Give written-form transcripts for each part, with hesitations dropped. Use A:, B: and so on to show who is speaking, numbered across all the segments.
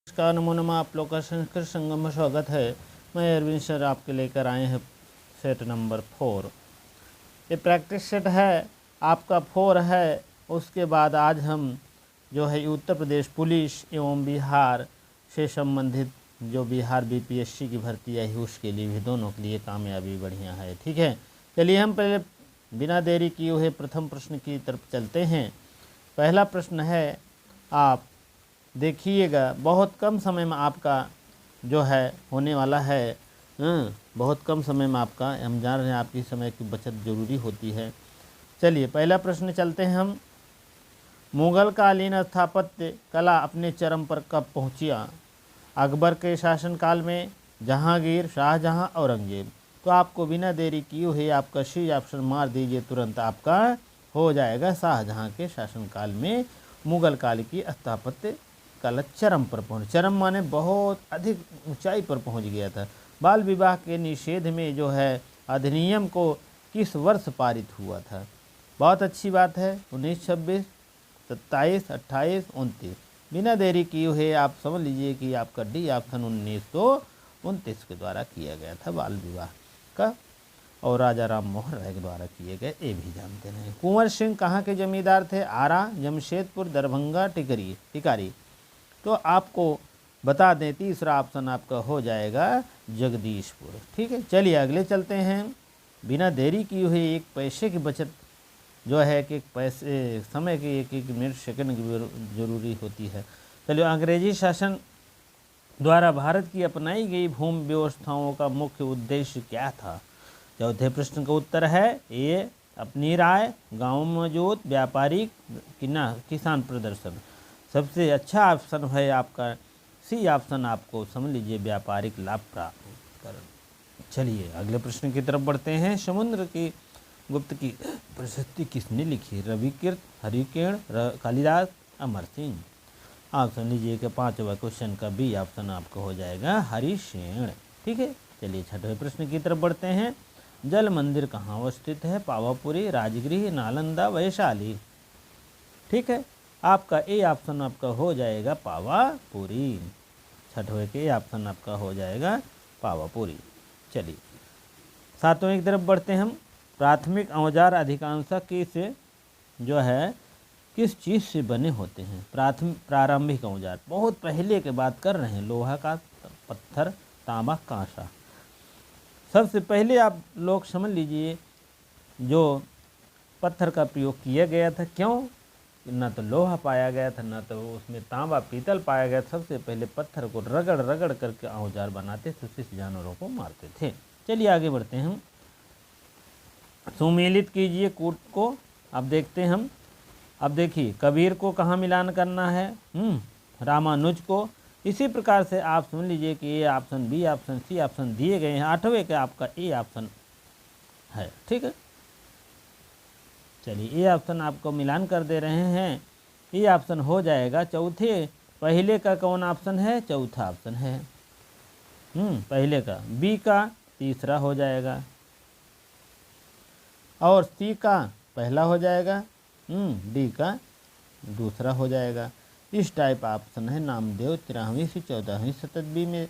A: नमस्कार, नमो नमः। आप लोग का संस्कृत संगम में स्वागत है। मैं अरविंद सर आपके लेकर आए हैं सेट नंबर 4। ये प्रैक्टिस सेट है आपका 4 है। उसके बाद आज हम जो है उत्तर प्रदेश पुलिस एवं बिहार से संबंधित जो बिहार बीपीएससी की भर्ती आई है उसके लिए भी, दोनों के लिए कामयाबी बढ़िया है। ठीक है, चलिए हम पहले बिना देरी किए हुए प्रथम प्रश्न की तरफ चलते हैं। पहला प्रश्न है, आप देखिएगा बहुत कम समय में आपका जो है होने वाला है। बहुत कम समय में आपका, हम जान रहे हैं आपकी समय की बचत जरूरी होती है। चलिए पहला प्रश्न चलते हैं हम। मुगलकालीन स्थापत्य कला अपने चरम पर कब पहुंचिया? अकबर के शासनकाल में, जहांगीर, शाहजहां, औरंगजेब। तो आपको बिना देरी किए हुए आपका सी ऑप्शन मार दीजिए, तुरंत आपका हो जाएगा। शाहजहां के शासनकाल में मुगल काल की स्थापत्य कला चरम पर पहुंच, चरम माने बहुत अधिक ऊंचाई पर पहुंच गया था। बाल विवाह के निषेध में जो है अधिनियम को किस वर्ष पारित हुआ था? बहुत अच्छी बात है, 1926, 27, 28, 29। बिना देरी किए हुए आप समझ लीजिए कि आपका डी ऑप्शन 1929 के द्वारा किया गया था बाल विवाह का, और राजा राम मोहन राय के द्वारा किए गए, ये भी जानते हैं। कुंवर सिंह कहाँ के जमींदार थे? आरा, जमशेदपुर, दरभंगा, टिकारी। तो आपको बता दें तीसरा ऑप्शन आपका हो जाएगा जगदीशपुर। ठीक है, चलिए अगले चलते हैं। बिना देरी किए हुए एक पैसे की बचत जो है कि पैसे समय की एक एक मिनट सेकंड की जरूरी होती है। चलिए, अंग्रेजी शासन द्वारा भारत की अपनाई गई भूमि व्यवस्थाओं का मुख्य उद्देश्य क्या था? चौथे प्रश्न का उत्तर है ए अपनी राय, गाँव में मौजूद, व्यापारिक, किसान प्रदर्शन। सबसे अच्छा ऑप्शन है आपका सी ऑप्शन, आपको समझ लीजिए व्यापारिक लाभ प्राप्त कर। चलिए अगले प्रश्न की तरफ बढ़ते हैं। समुद्र की गुप्त की प्रशस्ति किसने लिखी? रविकीर्त, हरिकेण, कालिदास, अमर सिंह। आप समझ लीजिए कि पांचवा क्वेश्चन का बी ऑप्शन आपको हो जाएगा हरिशेण। ठीक है, चलिए छठवें प्रश्न की तरफ बढ़ते हैं। जल मंदिर कहाँ अवस्थित है? पावापुरी, राजगृह, नालंदा, वैशाली। ठीक है, आपका ए ऑप्शन आपका हो जाएगा पावापुरी। छठवें के ऑप्शन आपका हो जाएगा पावापुरी। चलिए सातवें की तरफ बढ़ते हैं हम। प्राथमिक औजार अधिकांशतः किस जो है किस चीज़ से बने होते हैं? प्रारंभिक औजार, बहुत पहले के बात कर रहे हैं, लोहा का, पत्थर, तांबा, कांसा। सबसे पहले आप लोग समझ लीजिए जो पत्थर का प्रयोग किया गया था। क्यों? ना तो लोहा पाया गया था, ना तो उसमें तांबा पीतल पाया गया। सबसे पहले पत्थर को रगड़ रगड़ करके औजार बनाते थे, उससे जानवरों को मारते थे। चलिए आगे बढ़ते हैं हम। सुमेलित कीजिए कूट को। अब देखते हैं हम। अब देखिए कबीर को कहाँ मिलान करना है? रामानुज को। इसी प्रकार से आप सुन लीजिए कि A option, B option, C option दिए गए हैं। आठवें का आपका ए ऑप्शन है। ठीक है, चलिए ए ऑप्शन आपको मिलान कर दे रहे हैं। ये ऑप्शन हो जाएगा चौथे। पहले का कौन ऑप्शन है? चौथा ऑप्शन है। पहले का, बी का तीसरा हो जाएगा, और सी का पहला हो जाएगा, डी का दूसरा हो जाएगा। इस टाइप ऑप्शन है। नामदेव 13वीं से 14वीं शताब्दी में,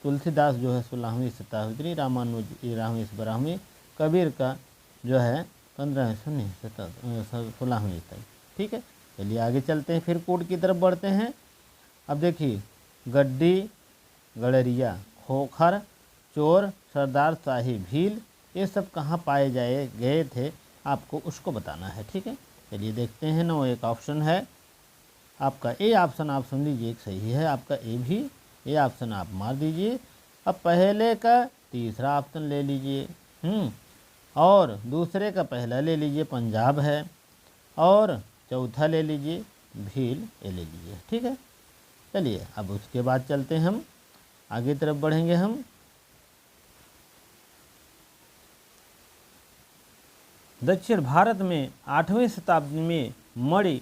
A: तुलसीदास जो है 16वीं शताब्दी, रामानुज 13वीं से 12वीं, कबीर का जो है 15वीं से 16वीं तक। ठीक है, चलिए आगे चलते हैं, फिर कोट की तरफ बढ़ते हैं। अब देखिए गड्डी, गड़रिया, खोखर, चोर, सरदार साहिब, भील, ये सब कहाँ पाए गए थे, आपको उसको बताना है। ठीक है, चलिए देखते हैं ना। एक ऑप्शन है आपका ए ऑप्शन, आप सुन लीजिए एक सही है आपका ए भी। ए ऑप्शन आप मार दीजिए। अब पहले का तीसरा ऑप्शन ले लीजिए, और दूसरे का पहला ले लीजिए, पंजाब है, और चौथा ले लीजिए भील, ये ले लीजिए। ठीक है, चलिए अब उसके बाद चलते हैं हम आगे तरफ बढ़ेंगे हम। दक्षिण भारत में 8वीं शताब्दी में मणि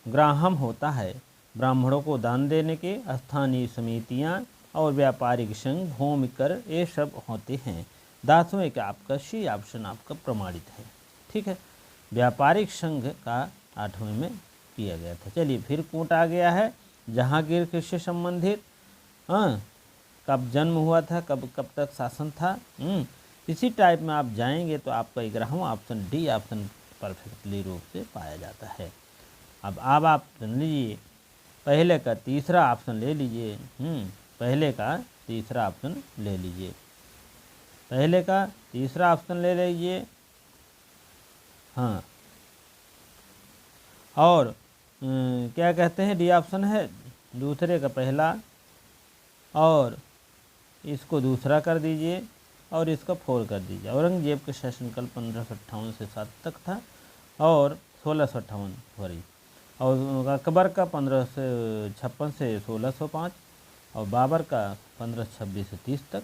A: ग्राहम होता है। ब्राह्मणों को दान देने के स्थानीय समितियां और व्यापारिक संघ, भूमि कर, ये सब होते हैं। 10वें का आपका सी ऑप्शन आपका प्रमाणित है। ठीक है, व्यापारिक संघ का 8वें में किया गया था। चलिए फिर कूट आ गया है। जहांगीर किससे संबंधित, हाँ, कब जन्म हुआ था, कब कब तक शासन था। इसी टाइप में आप जाएंगे तो आपका 11वां ऑप्शन डी ऑप्शन परफेक्टली रूप से पाया जाता है। अब आप सुन लीजिए, पहले का तीसरा ऑप्शन ले लीजिए। पहले का तीसरा ऑप्शन ले लीजिए, पहले का तीसरा ऑप्शन ले लीजिए। हाँ, और क्या कहते हैं, डी ऑप्शन है दूसरे का पहला, और इसको दूसरा कर दीजिए और इसका 4 कर दीजिए। औरंगजेब का शासनकाल 1558 से 7 तक था और 1658 सॉरी, और अकबर का 1556 से 1605 और बाबर का 1526 से 30 तक।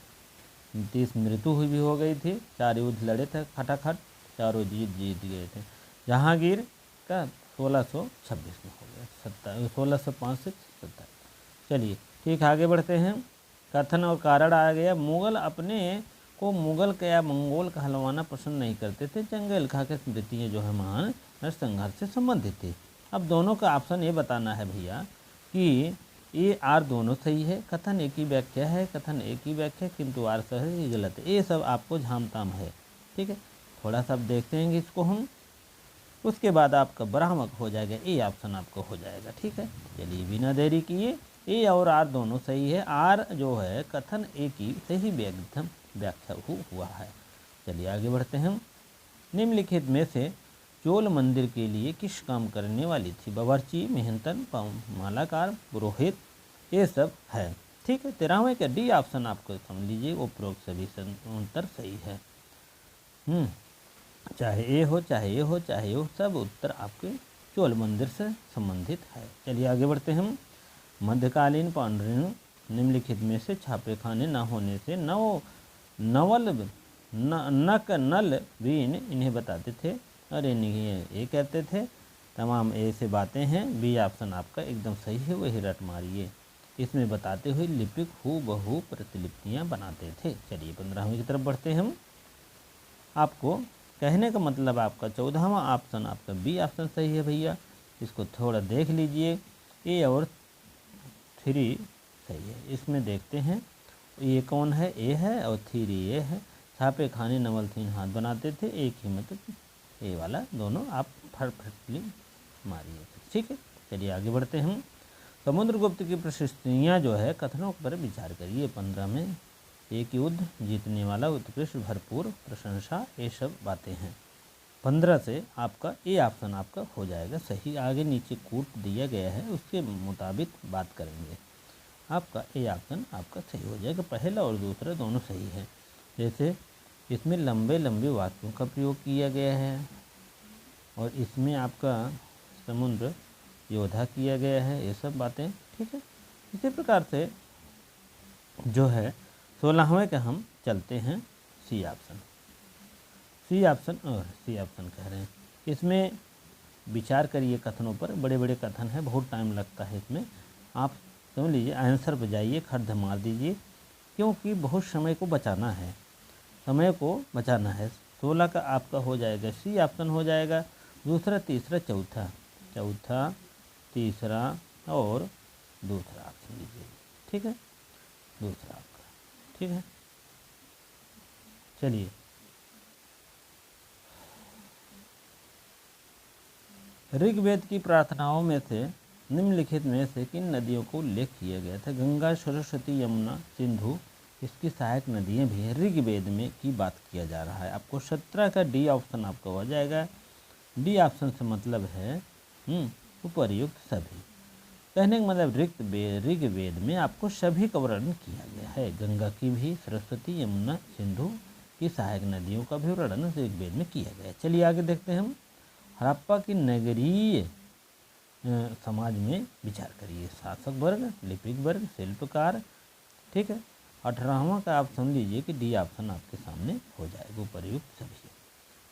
A: 30 मृत्यु हुई भी हो गई थी। 4 युद्ध लड़े थे खटाखट, चारों जीत गए थे। जहांगीर का 1626 में हो गया, 1605 से 27। चलिए ठीक, आगे बढ़ते हैं। कथन और कारण आ गया। मुगल अपने को मुगल का या मंगोल कहलवाना पसंद नहीं करते थे। जंगल खा के स्मृतियाँ जो है महान नरसंहार से संबंधित थी। अब दोनों का ऑप्शन ये बताना है भैया कि ये आर दोनों सही है, कथन एक ही व्याख्या है, कथन एक ही व्याख्या किंतु आर सही है, ये गलत है। ये सब आपको झाम ताम है, ठीक है। थोड़ा सा अब देखते हैं इसको हम, उसके बाद आपका बरामद हो जाएगा, ए ऑप्शन आपको हो जाएगा, ठीक है। चलिए बिना देरी किए, ए और आर दोनों सही है। आर जो है कथन ए की सही व्याख्या हुआ है। चलिए आगे बढ़ते हैं। निम्नलिखित में से चोल मंदिर के लिए किस काम करने वाली थी? बावर्ची, मेहनतन, मालाकार, पुरोहित, ये सब है, ठीक है। 13वें का डी ऑप्शन आपको समझ लीजिए, उपरोक्त सभी उत्तर सही है। चाहे ए हो चाहे ये हो चाहे वो, सब उत्तर आपके चोल मंदिर से संबंधित है। चलिए आगे बढ़ते हैं। मध्यकालीन पांड्रेण निम्नलिखित में से छापे खाने न होने से नवल नक नल बीन इन्हें बताते थे और ये कहते थे। तमाम ऐसे बातें हैं। बी ऑप्शन आपका एकदम सही है, वही रट मारिए। इसमें बताते हुए लिपिक हूबहू प्रतिलिपियाँ बनाते थे। चलिए 15वें की तरफ बढ़ते हैं हम। आपको कहने का मतलब आपका 14वां ऑप्शन आपका बी ऑप्शन सही है भैया। इसको थोड़ा देख लीजिए, ए और 3 सही है। इसमें देखते हैं ये कौन है, ए है और 3 ये है। छापे खाने नवल 3 हाथ बनाते थे, एक ही मतलब ए वाला, दोनों आप परफेक्टली मारिए, ठीक है। चलिए आगे बढ़ते हैं। समुद्रगुप्त की प्रशस्तियाँ जो है कथनों पर विचार करिए। 15 में एक युद्ध जीतने वाला, उत्कृष्ट, भरपूर प्रशंसा, ये सब बातें हैं। 15 से आपका ए ऑप्शन आपका हो जाएगा सही। आगे नीचे कूट दिया गया है, उसके मुताबिक बात करेंगे। आपका ए ऑप्शन आपका सही हो जाएगा। पहला और दूसरा दोनों सही है। जैसे इसमें लंबे लंबे वाक्यों का प्रयोग किया गया है और इसमें आपका समुद्र योद्धा किया गया है, ये सब बातें, ठीक है। इसी प्रकार से जो है 16वें का हम चलते हैं सी ऑप्शन। सी ऑप्शन और सी ऑप्शन कह रहे हैं। इसमें विचार करिए कथनों पर, बड़े बड़े कथन है, बहुत टाइम लगता है इसमें। आप समझ लीजिए, आंसर बजाइए, खर्च मार दीजिए, क्योंकि बहुत समय को बचाना है, समय को बचाना है। 16 का आपका हो जाएगा सी ऑप्शन हो जाएगा। दूसरा, तीसरा, चौथा, तीसरा और दूसरा ऑप्शन लीजिए, ठीक है, दूसरा आपका, ठीक है। चलिए ऋग्वेद की प्रार्थनाओं में से निम्नलिखित में से किन नदियों को उल्लेख किया गया था? गंगा, सरस्वती, यमुना, सिंधु, इसकी सहायक नदियाँ भी हैं। ऋग्वेद में की बात किया जा रहा है। आपको 17 का डी ऑप्शन आपका हो जाएगा। डी ऑप्शन से मतलब है उपर्युक्त सभी। कहने का मतलब ऋग्वेद में आपको सभी का वर्णन किया गया है। गंगा की भी, सरस्वती, यमुना, सिंधु की सहायक नदियों का भी वर्णन ऋग्वेद में किया गया है। चलिए आगे देखते हैं हम। हड़प्पा की नगरीय समाज में विचार करिए। शासक वर्ग, लिपिक वर्ग, शिल्पकार, ठीक है। 18वां का आप सुन लीजिए कि डी ऑप्शन आपके सामने हो जाएगा, उपर्युक्त सभी।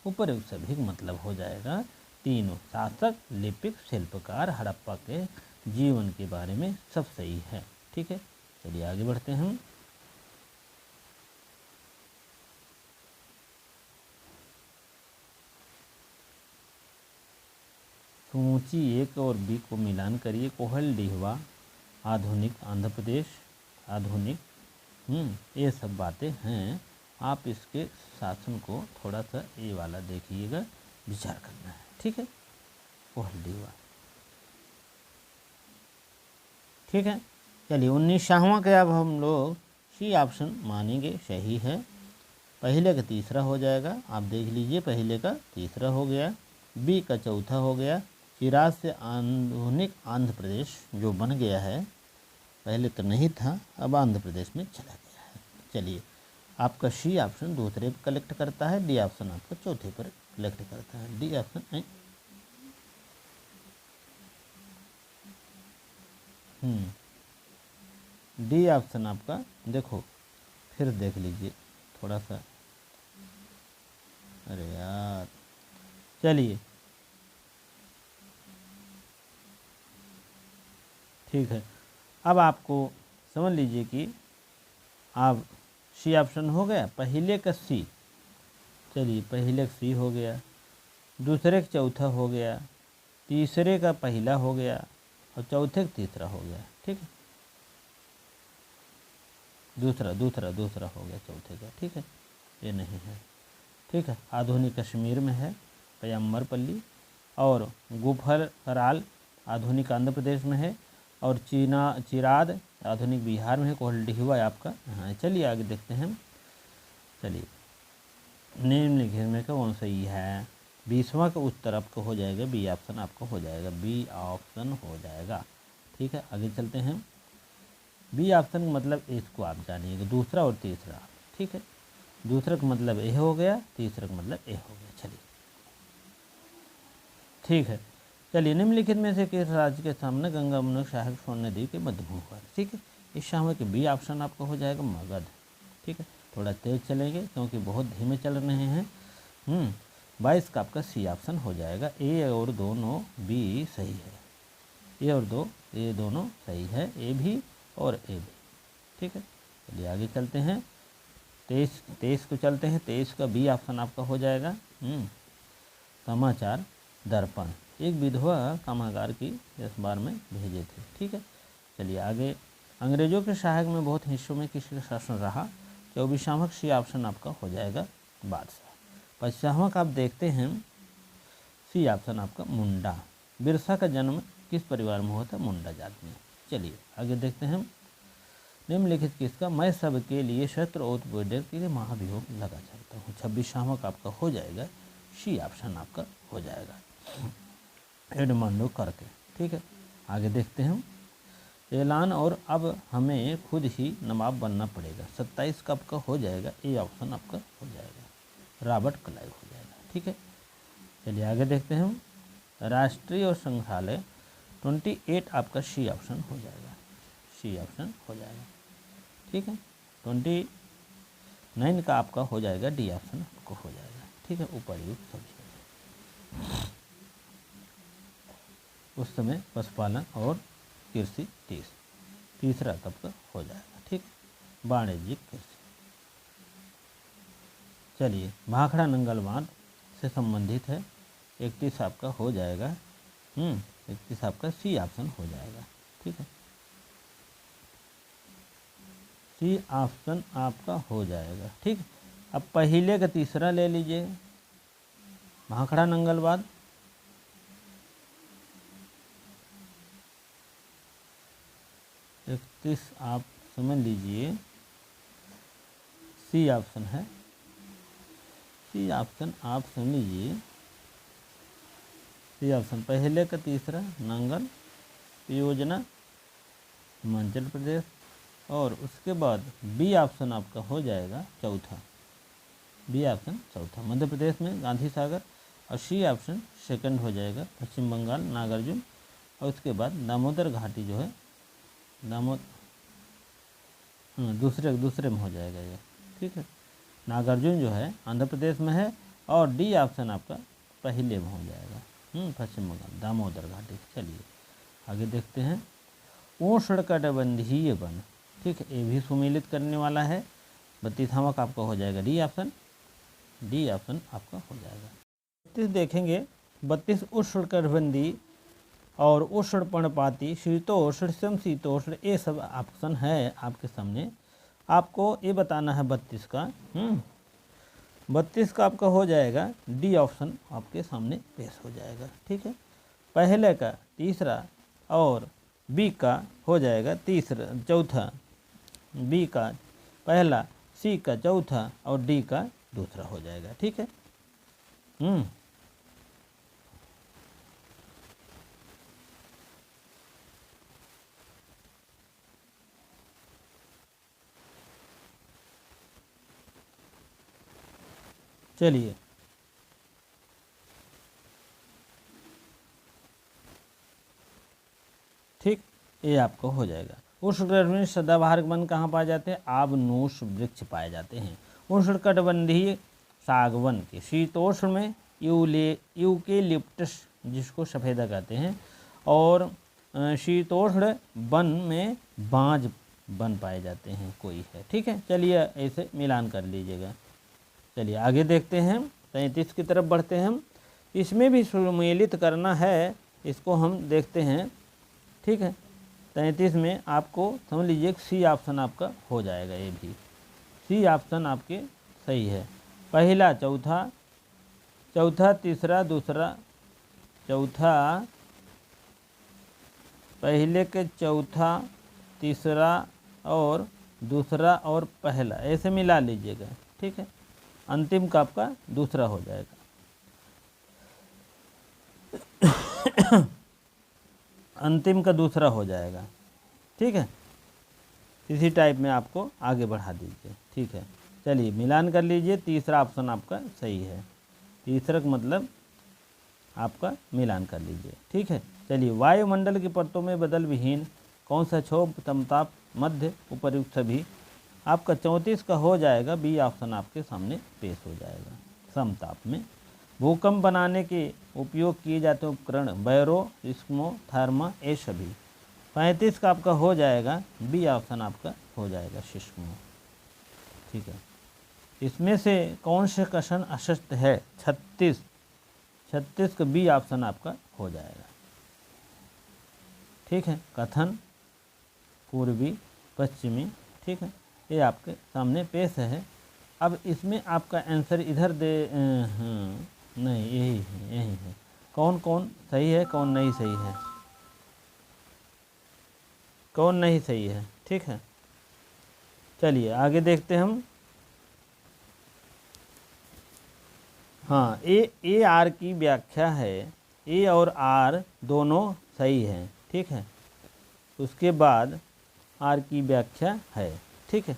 A: उपर्युक्त सभी का मतलब हो जाएगा तीनों, शासक, लिपिक, शिल्पकार, हड़प्पा के जीवन के बारे में सब सही है, ठीक है। चलिए आगे बढ़ते हैं हम। सूची 1 और बी को मिलान करिए। कोहल डिहवा आधुनिक आंध्र प्रदेश, आधुनिक, ये सब बातें हैं। आप इसके शासन को थोड़ा सा ये वाला देखिएगा, विचार करना है, ठीक है। कोहलडीवा, ठीक है। चलिए 19वां के अब हम लोग सी ऑप्शन मानेंगे सही है। पहले का तीसरा हो जाएगा, आप देख लीजिए, पहले का तीसरा हो गया, बी का चौथा हो गया। चिराग से आधुनिक आंध्र प्रदेश जो बन गया है, पहले तो नहीं था, अब आंध्र प्रदेश में चला गया है। चलिए आपका सी ऑप्शन दूसरे पर कलेक्ट करता है, डी ऑप्शन आपका चौथे पर कलेक्ट करता है। डी ऑप्शन डी ऑप्शन आपका, देखो फिर देख लीजिए थोड़ा सा, अरे यार, चलिए ठीक है। अब आपको समझ लीजिए कि आप सी ऑप्शन हो गया, पहले का सी, चलिए पहले का सी हो गया, दूसरे का चौथा हो गया, तीसरे का पहला हो गया और चौथे का तीसरा हो गया, ठीक है। दूसरा हो गया चौथे का, ठीक है, ये नहीं है, ठीक है। आधुनिक कश्मीर में है पयम्बरपल्ली, और गुफर कराल आधुनिक आंध्र प्रदेश में है, और चिराद आधुनिक बिहार में है। कोहलडीवा आपका हाँ। चलिए आगे देखते हैं। चलिए निम्नलिखित में कौन सही है? 20वां का उत्तर आपका हो जाएगा बी ऑप्शन, आपका हो जाएगा बी ऑप्शन हो जाएगा, ठीक है। आगे चलते हैं। बी ऑप्शन का मतलब इसको आप जानिएगा, दूसरा और तीसरा, ठीक है। दूसरा का मतलब ए हो गया, तीसरा का मतलब ए हो गया। चलिए ठीक है। चलिए निम्नलिखित में से किस राज्य के सामने गंगा यमुना सहायक सोन नदी के मध्यभूमि पर, ठीक है। इस शाम के बी ऑप्शन आपका हो जाएगा मगध, ठीक है। थोड़ा तेज चलेंगे क्योंकि बहुत धीमे चल रहे हैं। 22 का आपका सी ऑप्शन हो जाएगा। ए और दोनों बी सही है, ए और दो ये दोनों सही है, ए भी और ए भी, ठीक है। चलिए आगे चलते हैं। 23 को चलते हैं। 23 का बी ऑप्शन आपका हो जाएगा समाचार दर्पण, एक विधवा कामगार की अखबार में भेजे थे, ठीक है। चलिए आगे। अंग्रेजों के सहायक में बहुत हिस्सों में किसका शासन रहा? 24वां सी ऑप्शन आपका हो जाएगा बादशाह। 25वां का आप देखते हैं, सी ऑप्शन आपका मुंडा। बिरसा का जन्म किस परिवार में हुआ था? मुंडा जाति में। चलिए आगे देखते हैं। निम्नलिखित किसका मैं सबके लिए शस्त्र उत्पीड़न के लिए महाभियोग लगा चाहता हूँ? 26वां का आपका हो जाएगा सी ऑप्शन आपका हो जाएगा एडमंडो करके, ठीक है। आगे देखते हैं। ऐलान और अब हमें खुद ही नवाब बनना पड़ेगा, 27 का आपका हो जाएगा ए ऑप्शन आपका हो जाएगा रॉबर्ट क्लाइव हो जाएगा, ठीक है। चलिए आगे देखते हैं। राष्ट्रीय और संग्रहालय 28 आपका सी ऑप्शन हो जाएगा, सी ऑप्शन हो जाएगा, ठीक है। 29 का आपका हो जाएगा डी ऑप्शन आपको हो जाएगा, ठीक है। उपर्युक्त सभी उस समय पशुपालन और कृषि 30 कब का हो जाएगा, ठीक है। वाणिज्यिक कृषि। चलिए भाखड़ा नंगल बांध से संबंधित है, 31 आपका हो जाएगा 31 आपका सी ऑप्शन हो जाएगा, ठीक है। सी ऑप्शन आपका हो जाएगा, ठीक। अब पहले का तीसरा ले लीजिए, भाखड़ा नंगल बांध, आप समझ लीजिए सी ऑप्शन है, सी ऑप्शन आप समझ लीजिए, सी ऑप्शन पहले का तीसरा नंगल योजना हिमाचल प्रदेश, और उसके बाद बी ऑप्शन आपका हो जाएगा चौथा, बी ऑप्शन चौथा मध्य प्रदेश में गांधी सागर, और सी ऑप्शन सेकंड हो जाएगा पश्चिम बंगाल नागार्जुन, और उसके बाद दामोदर घाटी जो है दूसरे में हो जाएगा ये, ठीक है। नागार्जुन जो है आंध्र प्रदेश में है, और डी ऑप्शन आपका पहले में हो जाएगा पश्चिम बंगाल दामोदर घाटी। चलिए आगे देखते हैं। उष्णकटिबंधीय वन, ठीक है, ये भी सुमेलित करने वाला है। 32वां का आपका हो जाएगा डी ऑप्शन, डी ऑप्शन आपका हो जाएगा। 32 देखेंगे, 32 उष्णकटिबंधीय और उष्णपर्णपाती, शीतोष्ण, समशीतोष्ण, ये सब ऑप्शन है आपके सामने। आपको ये बताना है 32 का। 32 का आपका हो जाएगा डी ऑप्शन आपके सामने पेश हो जाएगा। ठीक है, पहले का तीसरा और बी का हो जाएगा तीसरा चौथा, बी का पहला, सी का चौथा और डी का दूसरा हो जाएगा। ठीक है। चलिए, ठीक, ये आपको हो जाएगा। उष्णकटिबंधीय सदाबहार वन कहाँ पाए जाते हैं? आबनूस वृक्ष पाए जाते हैं। उष्णकटिबंधीय सागवन के शीतोष्ण में यूकेलिप्टस, जिसको सफ़ेदा कहते हैं, और शीतोष्ण वन में बांज वन पाए जाते हैं, कोई है। ठीक है, चलिए ऐसे मिलान कर लीजिएगा। चलिए आगे देखते हैं, 33 की तरफ बढ़ते हैं हम। इसमें भी सम्मिलित करना है, इसको हम देखते हैं। ठीक है, 33 में आपको समझ लीजिए सी ऑप्शन आपका हो जाएगा। ये भी सी ऑप्शन आपके सही है। पहला चौथा, चौथा तीसरा दूसरा, चौथा पहले के चौथा तीसरा और दूसरा और पहला, ऐसे मिला लीजिएगा। ठीक है, अंतिम का आपका दूसरा हो जाएगा। अंतिम का दूसरा हो जाएगा। ठीक है, इसी टाइप में आपको आगे बढ़ा दीजिए। ठीक है, चलिए मिलान कर लीजिए। तीसरा ऑप्शन आपका सही है। तीसरा का मतलब आपका मिलान कर लीजिए। ठीक है, चलिए वायुमंडल की परतों में बदल विहीन कौन सा क्षोभ, समताप, मध्य, उपर्युक्त सभी, आपका 34 का हो जाएगा। बी ऑप्शन आपके सामने पेश हो जाएगा। समताप में भूकंप बनाने के उपयोग किए जाते उपकरण बैरो, इस्मो, थर्मा, ये सभी। 35 का आपका हो जाएगा। बी ऑप्शन आपका हो जाएगा सिस्मो। ठीक है, इसमें से कौन से कथन असत्य है? 36 का बी ऑप्शन आपका हो जाएगा। ठीक है, कथन पूर्वी पश्चिमी। ठीक है, ये आपके सामने पेश है। अब इसमें आपका आंसर इधर दे, नहीं यही है, यही है। कौन कौन सही है, कौन नहीं सही है, कौन नहीं सही है। ठीक है, चलिए आगे देखते हैं हम। हाँ, ए आर की व्याख्या है। ए और आर दोनों सही हैं। ठीक है, उसके बाद आर की व्याख्या है। ठीक है,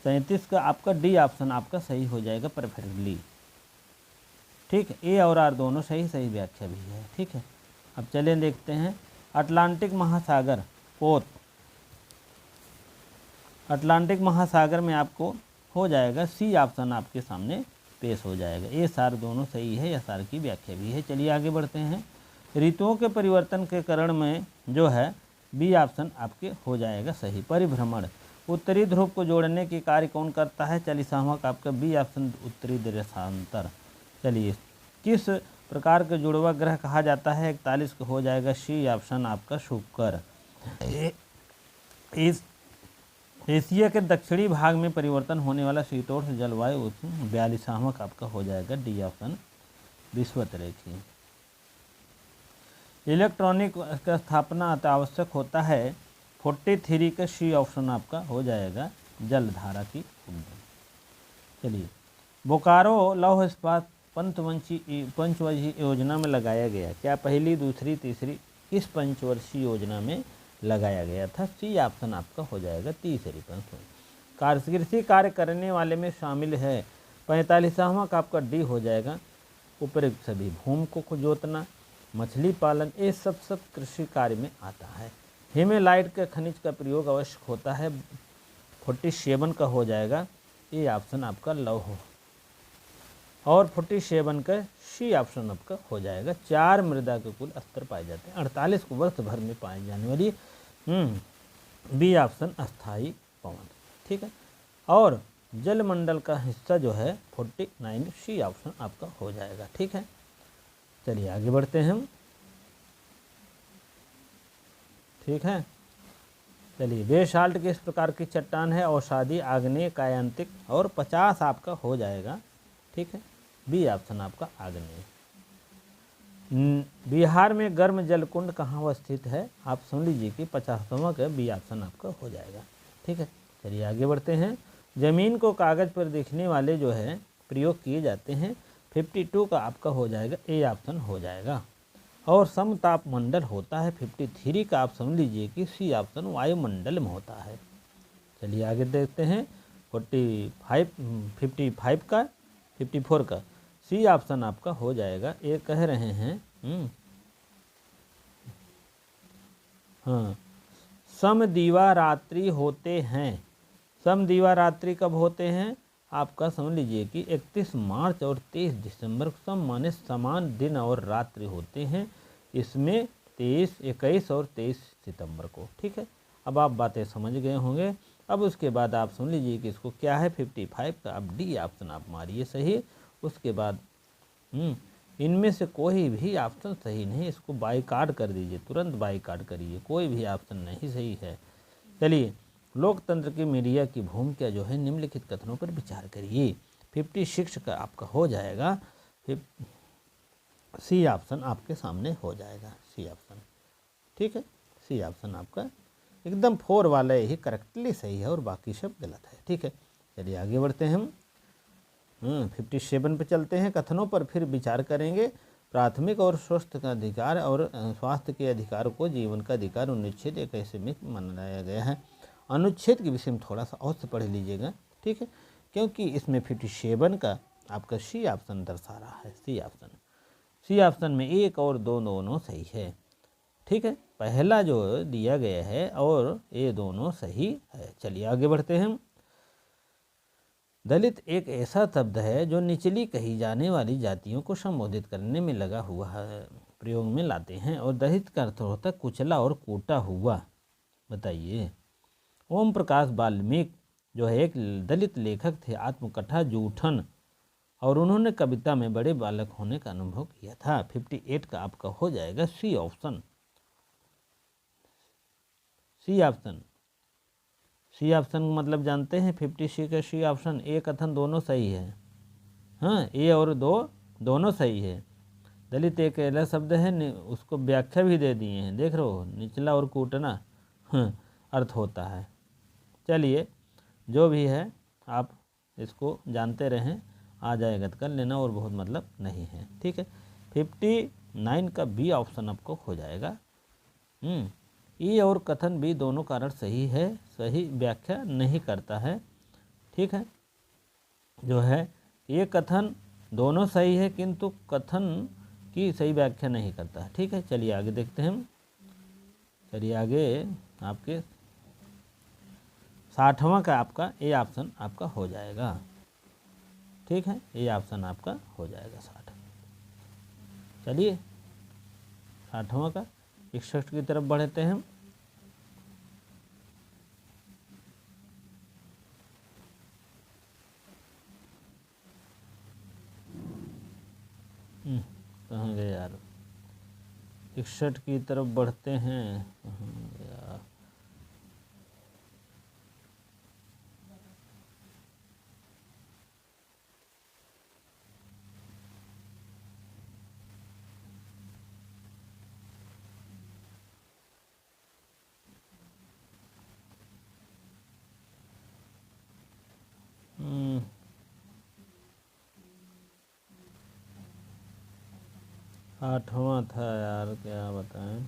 A: 37 का आपका डी ऑप्शन आपका सही हो जाएगा परफेक्टली। ठीक है, ए और आर दोनों सही सही व्याख्या भी है। ठीक है, अब चलिए देखते हैं। अटलांटिक महासागर पोत, अटलांटिक महासागर में आपको हो जाएगा सी ऑप्शन आपके सामने पेश हो जाएगा। ये सार दोनों सही है, या सार की व्याख्या भी है। चलिए आगे बढ़ते हैं। ऋतुओं के परिवर्तन के कारण में जो है बी ऑप्शन आपके हो जाएगा सही। परिभ्रमण, उत्तरी ध्रुव को जोड़ने के कार्य कौन करता है? 40वां का आपका बी ऑप्शन उत्तरी देशांतर। चलिए, किस प्रकार के जुड़वा ग्रह कहा जाता है? 41 को हो जाएगा सी ऑप्शन आपका शुक्र। इस एशिया के दक्षिणी भाग में परिवर्तन होने वाला शीतोष्ण जलवायु 42वां का आपका हो जाएगा डी ऑप्शन विषुवत-रेखीय। इलेक्ट्रॉनिक का स्थापना अति आवश्यक होता है। 43 का सी ऑप्शन आपका हो जाएगा जलधारा की कुंडल। चलिए, बोकारो लौह इस्पात पंचवर्षीय योजना में लगाया गया। क्या पहली, दूसरी, तीसरी, किस पंचवर्षीय योजना में लगाया गया था? सी ऑप्शन आपका हो जाएगा तीसरी पंचवर्षीय। कृषि कार्य करने वाले में शामिल है। 45वां का आपका डी हो जाएगा उपयुक्त सभी। भूमि को जोतना, मछली पालन, ये सब कृषि कार्य में आता है। हेमेलाइट के खनिज का प्रयोग आवश्यक होता है। 47 का हो जाएगा ये ऑप्शन आपका लौह, और 47 का सी ऑप्शन आपका हो जाएगा। 4 मृदा के कुल स्तर पाए जाते हैं। 48 को वर्ष भर में पाई जाने वाली बी ऑप्शन अस्थाई पवन। ठीक है, और जलमंडल का हिस्सा जो है 49 सी ऑप्शन आपका हो जाएगा। ठीक है, चलिए आगे बढ़ते हैं हम। ठीक है। चलिए, बेसाल्ट किस प्रकार की चट्टान है? औषधि, आग्नेय, कायांतिक, और 50 आपका हो जाएगा। ठीक है, बी ऑप्शन आपका आग्नेय। बिहार में गर्म जलकुंड कहाँ अवस्थित है? आप सुन लीजिए कि 50वां का बी ऑप्शन आपका हो जाएगा। ठीक है, चलिए आगे बढ़ते हैं। ज़मीन को कागज़ पर दिखने वाले जो है प्रयोग किए जाते हैं, 52 का आपका हो जाएगा, ए ऑप्शन हो जाएगा। और समतापमंडल होता है 53 का, आप समझ लीजिए कि सी ऑप्शन वायुमंडल में होता है। चलिए आगे देखते हैं 55 का, 54 का सी ऑप्शन आपका हो जाएगा। ये कह रहे हैं हाँ, समदिवा रात्रि होते हैं। समदिवा रात्रि कब होते हैं? आपका समझ लीजिए कि 31 मार्च और 23 दिसंबर को सम माने समान दिन और रात्रि होते हैं। इसमें 23, 21 और 23 सितंबर को। ठीक है, अब आप बातें समझ गए होंगे। अब उसके बाद आप सुन लीजिए कि इसको क्या है 55 का, अब डी ऑप्शन आप मारिए सही। उसके बाद इनमें से कोई भी ऑप्शन सही नहीं, इसको बाइकाट कर दीजिए, तुरंत बाइकाट करिए, कोई भी ऑप्शन नहीं सही है। चलिए, लोकतंत्र की मीडिया की भूमिका जो है निम्नलिखित कथनों पर विचार करिए। 56 का आपका हो जाएगा, सी ऑप्शन आपके सामने हो जाएगा, सी ऑप्शन। ठीक है, सी ऑप्शन आपका एकदम 4 वाला ही करेक्टली सही है और बाकी सब गलत है। ठीक है, चलिए आगे बढ़ते हैं हम 57 पे चलते हैं। कथनों पर फिर विचार करेंगे। प्राथमिक और स्वस्थ का अधिकार और स्वास्थ्य के अधिकार को जीवन का अधिकार अनुच्छेद 21 में मनाया गया है। अनुच्छेद के विषय में थोड़ा सा और से पढ़ लीजिएगा। ठीक है, क्योंकि इसमें 57 का आपका सी ऑप्शन दर्शा रहा है, सी ऑप्शन। सी ऑप्शन में 1 और 2 दोनों सही है। ठीक है, पहला जो दिया गया है और ये दोनों सही है। चलिए आगे बढ़ते हैं। दलित एक ऐसा शब्द है जो निचली कही जाने वाली जातियों को संबोधित करने में लगा हुआ है, प्रयोग में लाते हैं। और दलित का अर्थ होता है कुचला और कूटा हुआ। बताइए। ओम प्रकाश वाल्मीकि जो है एक दलित लेखक थे, आत्मकथा जूठन, और उन्होंने कविता में बड़े बालक होने का अनुभव किया था। 58 का आपका हो जाएगा C option, C option. C option मतलब जानते हैं 56 का सी ऑप्शन। ए कथन दोनों सही है, हाँ, ए और 2 दोनों सही है। दलित एक ऐसा शब्द है, उसको व्याख्या भी दे दिए हैं, देख रहे हो, निचला और कूटना अर्थ होता है। चलिए, जो भी है आप इसको जानते रहें, आ जाएगा तो कर लेना, और बहुत मतलब नहीं है। ठीक है, 59 का बी ऑप्शन आपको हो जाएगा। ई और कथन भी दोनों कारण सही है, सही व्याख्या नहीं करता है। ठीक है, जो है ये कथन दोनों सही है किंतु कथन की सही व्याख्या नहीं करता है। ठीक है, चलिए आगे देखते हैं। चलिए आगे आपके 60वां का आपका ए ऑप्शन आपका हो जाएगा। ठीक है, ए ऑप्शन आपका हो जाएगा 60। चलिए 60वां का 61 की तरफ बढ़ते हैं। कहाँ गए यार, 61 की तरफ बढ़ते हैं, कहाँ गया। आठवां था यार, क्या बताएं।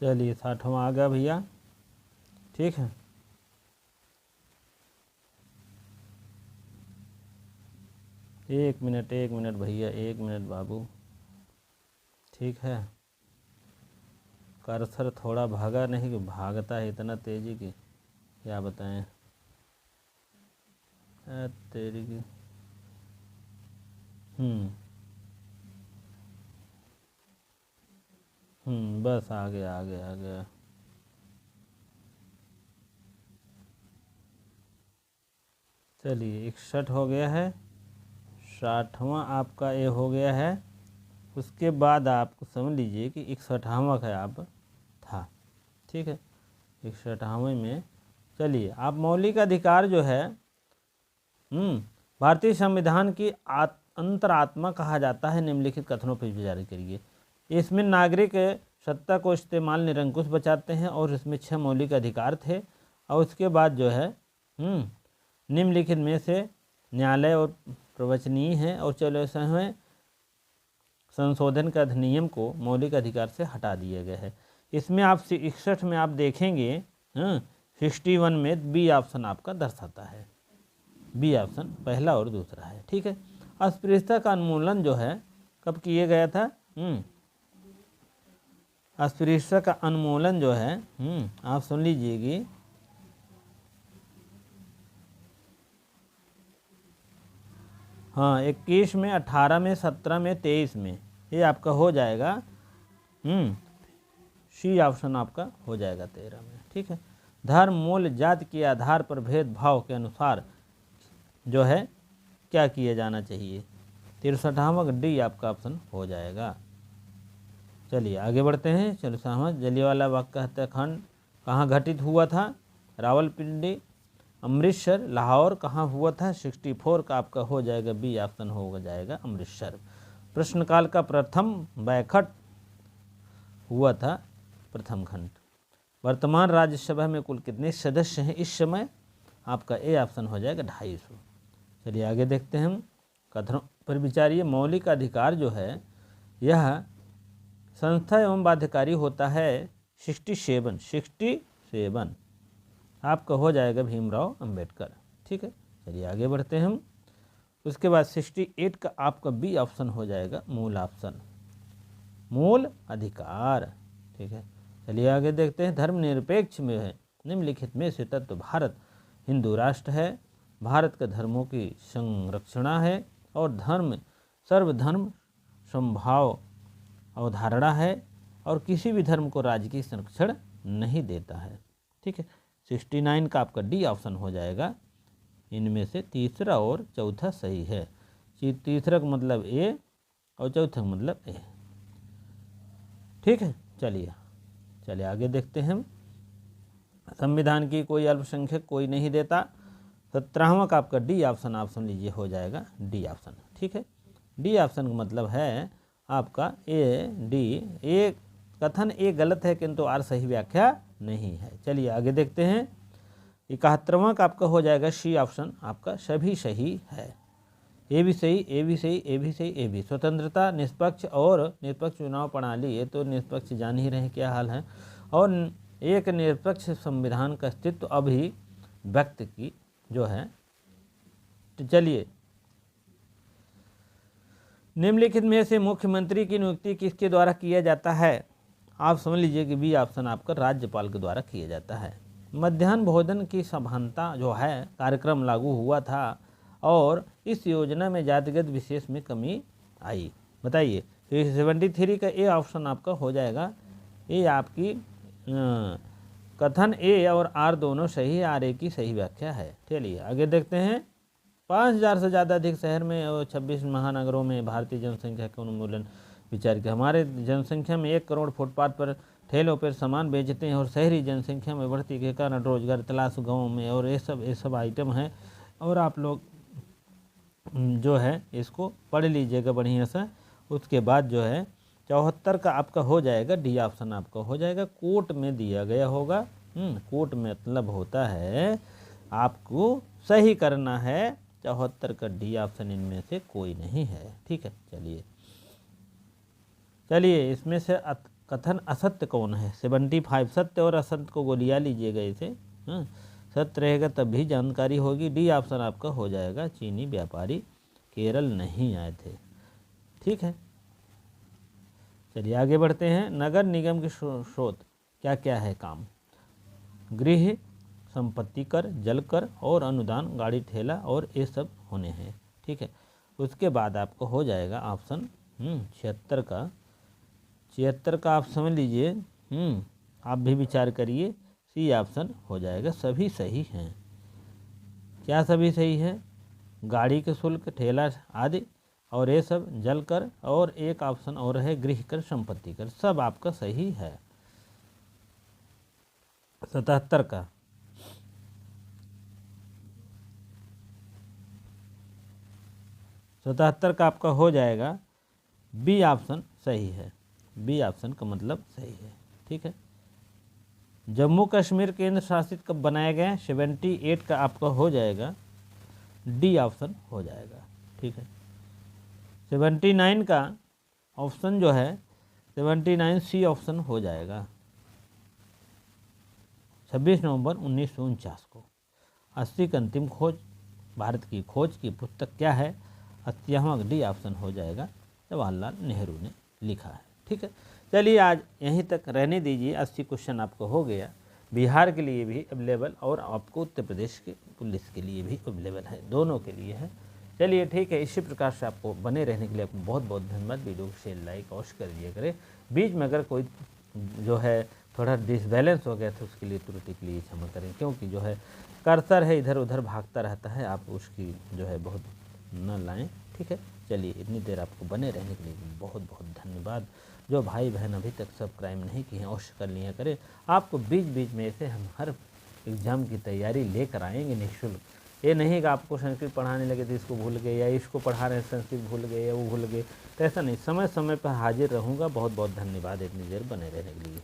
A: चलिए 60वां आ गया भैया। ठीक है, एक मिनट भैया, 1 मिनट बाबू। ठीक है, कर्सर थोड़ा भागा नहीं कि भागता है इतना तेजी की, क्या बताएं। तेरी की बस आ गया आ गया आ गया। चलिए 61 हो गया है, 60वां आपका ये हो गया है। उसके बाद आपको समझ लीजिए कि 61वां का आप था, ठीक है। 61वें में चलिए आप मौलिक अधिकार जो है भारतीय संविधान की अंतरात्मा कहा जाता है, निम्नलिखित कथनों पर विचार करिए। इसमें नागरिक सत्ता को इस्तेमाल निरंकुश बचाते हैं और इसमें 6 मौलिक अधिकार थे। और उसके बाद जो है निम्नलिखित में से न्यायालय और प्रवचनीय है और 44वें संशोधन का अधिनियम को मौलिक अधिकार से हटा दिया गया है। इसमें आप 61 में आप देखेंगे 61 में बी ऑप्शन आपका दर्शाता है, बी ऑप्शन पहला और दूसरा है, ठीक है। अस्पृश्यता का उन्मूलन जो है कब किया गया था? अस्पृश्यता का उन्मूलन जो है आप सुन लीजिए कि हाँ 21 में, 18 में, 17 में, 23 में ये आपका हो जाएगा सी ऑप्शन आपका हो जाएगा 13 में, ठीक है। धर्म, मूल, जाति के आधार पर भेदभाव के अनुसार जो है क्या किया जाना चाहिए? 63वां डी आपका ऑप्शन हो जाएगा। चलिए आगे बढ़ते हैं। चलो समझ, जलियांवाला बाग का हत्याकांड कहाँ घटित हुआ था? रावलपिंडी, अमृतसर, लाहौर कहाँ हुआ था? 64 का आपका हो जाएगा बी ऑप्शन हो जाएगा अमृतसर। प्रश्नकाल का प्रथम बैठक हुआ था प्रथम खंड। वर्तमान राज्यसभा में कुल कितने सदस्य हैं इस समय? आपका ए ऑप्शन हो जाएगा 250। चलिए आगे देखते हैं हम कथनों पर विचारिए। मौलिक अधिकार जो है यह संस्था एवं बाध्यकारी होता है 67 आपका हो जाएगा भीमराव अंबेडकर, ठीक है। चलिए आगे बढ़ते हैं हम। उसके बाद 68 का आपका बी ऑप्शन हो जाएगा मूल ऑप्शन, मूल अधिकार, ठीक है। चलिए आगे देखते हैं। धर्मनिरपेक्ष में है निम्नलिखित में से तत्व भारत हिंदू राष्ट्र है, भारत के धर्मों की संरक्षणा है और धर्म सर्वधर्म समभाव अवधारणा है और किसी भी धर्म को राजकीय संरक्षण नहीं देता है, ठीक है। 69 का आपका डी ऑप्शन हो जाएगा। इनमें से तीसरा और चौथा सही है। तीसरा का मतलब ए और चौथा का मतलब ए, ठीक है। चलिए आगे देखते हैं हम। संविधान की कोई अल्पसंख्यक कोई नहीं देता। 17वां का आपका डी ऑप्शन आप सुन लीजिए हो जाएगा डी ऑप्शन, ठीक है। डी ऑप्शन का मतलब है आपका ए डी। ए कथन ए गलत है किंतु आर सही व्याख्या नहीं है। चलिए आगे देखते हैं। 71वां का आपका हो जाएगा सी ऑप्शन आपका सभी सही है। ए भी सही, ए भी सही, ए भी सही, ए भी। स्वतंत्रता, निष्पक्ष और निष्पक्ष चुनाव प्रणाली, ये तो निष्पक्ष जान ही रहे क्या हाल है। और एक निष्पक्ष संविधान का अस्तित्व अभी व्यक्त की जो है। तो चलिए निम्नलिखित में से मुख्यमंत्री की नियुक्ति किसके द्वारा किया जाता है? आप समझ लीजिए कि बी ऑप्शन आपका राज्यपाल के द्वारा किया जाता है। मध्याह्न भोजन की समानता जो है कार्यक्रम लागू हुआ था और इस योजना में जातिगत विशेष में कमी आई, बताइए। तो 73 का ए ऑप्शन आपका हो जाएगा। ये आपकी कथन ए और आर दोनों सही, आर ए की सही व्याख्या है। चलिए आगे देखते हैं। 5000 से ज़्यादा अधिक शहर में और 26 महानगरों में भारतीय जनसंख्या का उन्मूलन विचार किया। हमारे जनसंख्या में 1 करोड़ फुटपाथ पर ठेलों पर सामान बेचते हैं और शहरी जनसंख्या में बढ़ती के कारण रोजगार तलाश गाँव में और ये सब आइटम है। और आप लोग जो है इसको पढ़ लीजिएगा बढ़िया सा। उसके बाद जो है 74 का आपका हो जाएगा डी ऑप्शन आपका हो जाएगा। कोर्ट में दिया गया होगा। कोर्ट में मतलब होता है आपको सही करना है। 74 का डी ऑप्शन इनमें से कोई नहीं है, ठीक है। चलिए इसमें से कथन असत्य कौन है? 75 सत्य और असत्य को गोलियां लीजिएगा इसे। सत्य रहेगा तब भी जानकारी होगी। डी ऑप्शन आपका हो जाएगा चीनी व्यापारी केरल नहीं आए थे, ठीक है। चलिए आगे बढ़ते हैं। नगर निगम के स्रोत क्या क्या है काम? गृह, संपत्ति कर, जल कर और अनुदान, गाड़ी ठेला और ये सब होने हैं, ठीक है। उसके बाद आपको हो जाएगा ऑप्शन 76 का 76 का आप समझ लीजिए। आप भी विचार करिए, सी ऑप्शन हो जाएगा। सभी सही हैं। क्या सभी सही है? गाड़ी के शुल्क, ठेला आदि, और ये सब जल कर, और एक ऑप्शन और है गृह कर, संपत्ति कर। सब आपका सही है। 77 का आपका हो जाएगा बी ऑप्शन सही है। बी ऑप्शन का मतलब सही है। ठीक है। जम्मू कश्मीर केंद्र शासित कब बनाया गया? 78 का आपका हो जाएगा डी ऑप्शन हो जाएगा। ठीक है। 79 का ऑप्शन जो है 79 सी ऑप्शन हो जाएगा। 26 नवंबर 1949 को 80 की अंतिम खोज, भारत की खोज की पुस्तक क्या है? 80वां डी ऑप्शन हो जाएगा, जवाहरलाल नेहरू ने लिखा है। ठीक है। चलिए आज यहीं तक रहने दीजिए। 80 क्वेश्चन आपको हो गया। बिहार के लिए भी अवेलेबल और आपको उत्तर प्रदेश के पुलिस के लिए भी अवेलेबल है, दोनों के लिए है। चलिए ठीक है। इसी प्रकार से आपको बने रहने के लिए आपको बहुत बहुत धन्यवाद। वीडियो को शेयर, लाइक अवश्य कर दिया करें। बीच में अगर कोई जो है थोड़ा डिसबैलेंस हो गया तो उसके लिए त्रुटि के लिए क्षमा करें, क्योंकि जो है कर्सर है इधर उधर भागता रहता है, आप उसकी जो है बहुत न लाएं। ठीक है। चलिए इतनी देर आपको बने रहने के लिए बहुत बहुत धन्यवाद। जो भाई बहन अभी तक सब्सक्राइब नहीं किए हैं अवश्य कर लिया करें। आपको बीच बीच में ऐसे हम हर एग्ज़ाम की तैयारी लेकर आएंगे निःशुल्क। ये नहीं कि आपको संस्कृत पढ़ाने लगे तो इसको भूल गए, या इसको पढ़ा रहे हैं संस्कृत भूल गए, या वो भूल गए, तो ऐसा नहीं। समय समय पर हाजिर रहूँगा। बहुत बहुत धन्यवाद इतनी देर बने रहने के लिए।